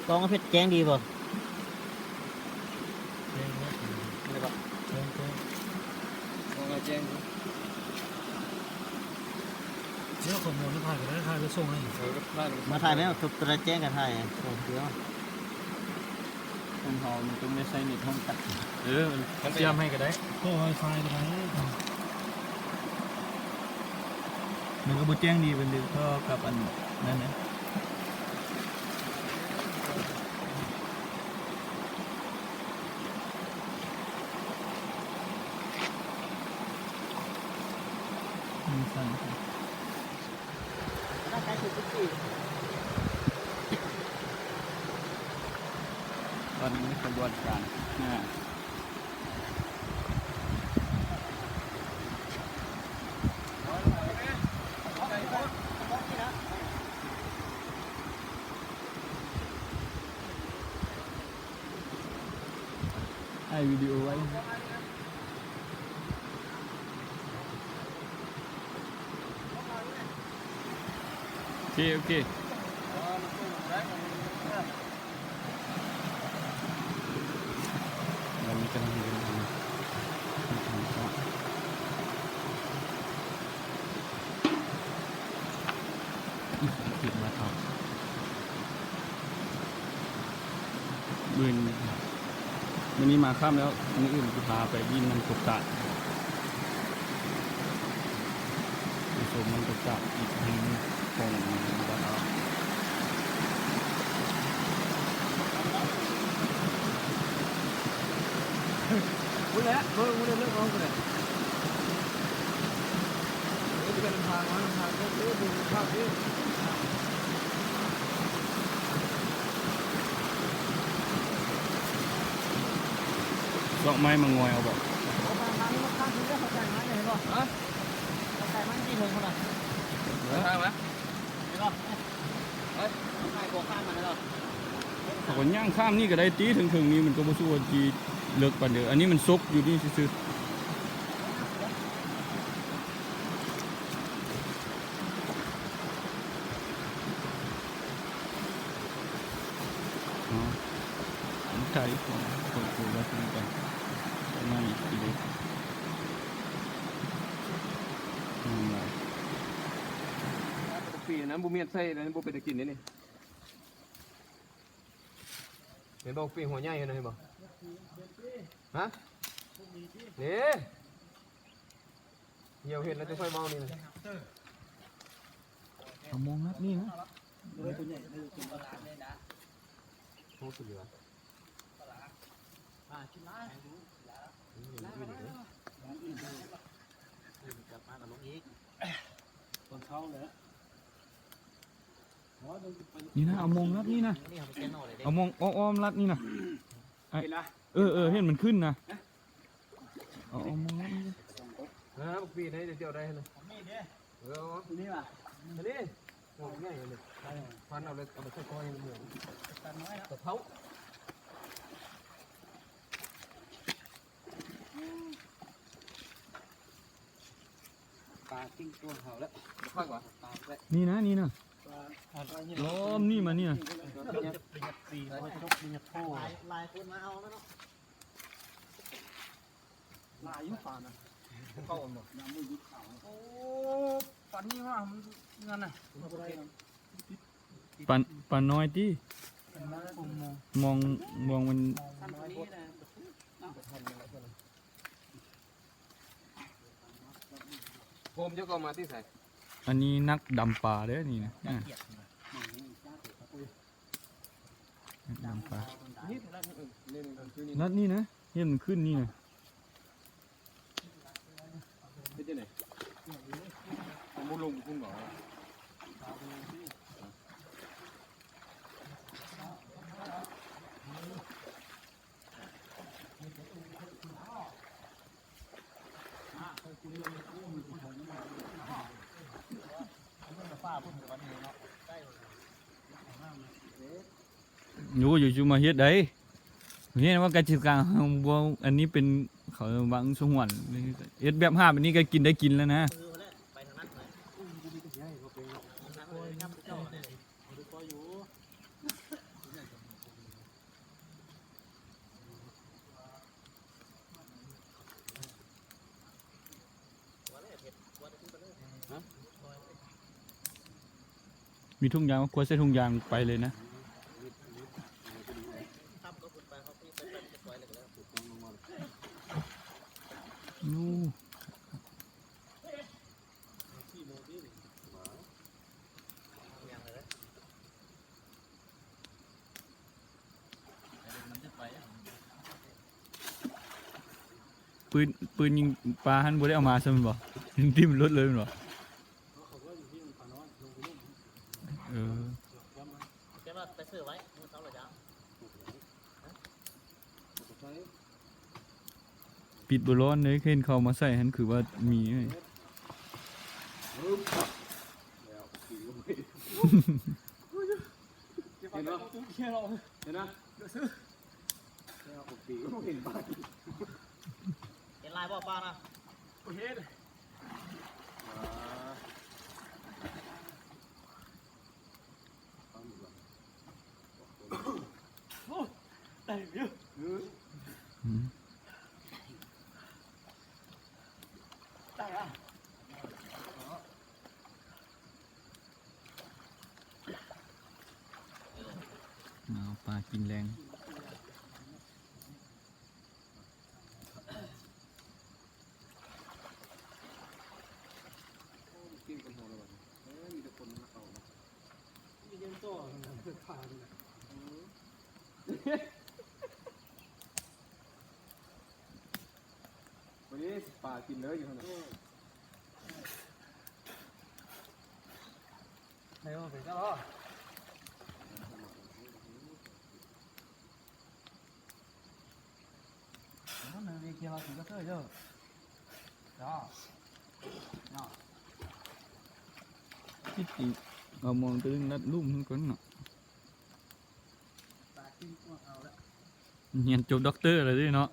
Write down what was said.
กองเพชรแจ้งดีป่ะไม่ป่ะกองแจ้งเดี๋ยวข้อมูลที่ถ่ายกันได้ถ่ายแล้วส่งให้มาถ่ายไหมทุกตัวแจ้งกันถ่ายโอ้เดี๋ยวต้นหอมมันต้องไม่ใช่ในท้องตัดมันเตรียมให้ก็ได้ก็ไวไฟก็ได้มันก็บูแจ้งดีเป็นดีก็กับอันนั่นนะสั่งร่างกายถูกที่ตอนนี้กระบวนการให้วิดีโอไว้โอเคเรามีกำลังเดินทางติดมาทำวันนี้มาค่ำแล้วมื้ออื่นกูพาไปยินมันตกตาดไปชมมันตกตาดอีกแห่งนึงของบ้านเราพูดแล้วเรื่องร้องกันเลยนี่จะเป็นทางก็ดูภาพที่ดอกไม้มางอยเอาบอกทางนี้มันข้างที่เรื่องเขาใส่ไม้เห็นป่ะฮะเขาใส่ไม้ที่เถิงเขาน่ะทางไหมเห็นป่ะเฮ้ยใครบอกข้ามมาแล้วเขาก็ย่างข้ามนี่ก็ได้ตีถึงนี่มันก็บ่สู้จีเลิกปันเดียวอันนี้มันซกอยู่นี่ซื่อไทยของคนกูว่าเป็นกันไม่ดีเลยปีนั้นบุเมียนใส่นั้นบุเป็นตะกินนี่นี่เห็นบอกปีหัวใหญ่เห็นบ่ฮะนี่เหี่ยวเห็นแล้วจะค่อยเมานี่นะเอามองนัดนี่นะโอ้สุดยอดชิ้นละกลับมากับลงอีกตอนเช้าเลยนี่นะเอามองรัดนี่นะเอามองอ้อมรัดนี่นะเห็นมันขึ้นนะเอามองรัดนี่นะบุกปีได้เดี๋ยวได้เลยนี่ว่ะนี่โอ้ยง่ายเลยฟันเอาเลยเอาไปค่อยๆเหมือนตะเท้าปลากิ้งตัวเขาแล้วค่อยกว่านี่นะล้อมนี่มาเนี่ยลายคนมาเอาแล้วเนาะลายยุ่งฝานะเข้าหมดน้ำมือยุบเขาโอ้ปันนี่ว่ามันเงินน่ะปันน้อยที่มองมันผมจะก็มาที่ใส่อันนี้นักดำปลาเด้อนี่นะดำปลานัดนี่นะเห็นมันขึ้นนี่นะเป็นยังไงมุลงพุ่งเหรออยู่จูมาเฮ็ดได้เห็นว่าการจัดการอันนี้เป็นเขาบางสงวนเฮ็ดแบบห้าแบบนี้ก็กินได้กินแล้วนะ มีทุ่งยางก็ควรใส่ทุ่งยางไปเลยนะนู่ ปืนยิงปลาหันบ่ได้เอามาใช่มั้ยบ่ทิ่มรถเลยมั้ยบ่เออ แกว่าไปซื้อไว้มือเขาเลยจ้า ปิดบ่ร้อนเลยเห็นเขามาใส่หันคือว่ามีไง เห็นปะเห็นนะ เห็นลายบ่ป้านะ เห็นได้เยอะ อืม ได้อ่ะ เอาปลากินแรงวันนี้ปลากินเลยอยู่ข้างในไหนว่าเป็นเจ้าพ่อนั่นเลยเกี่ยวกับกระเทยเยอะจ้า ที่จริงเอามองตัวนึงนัดลุ่มทั้งคนเนาะเรียนจบด็อกเตอร์เลยด้วยเนาะ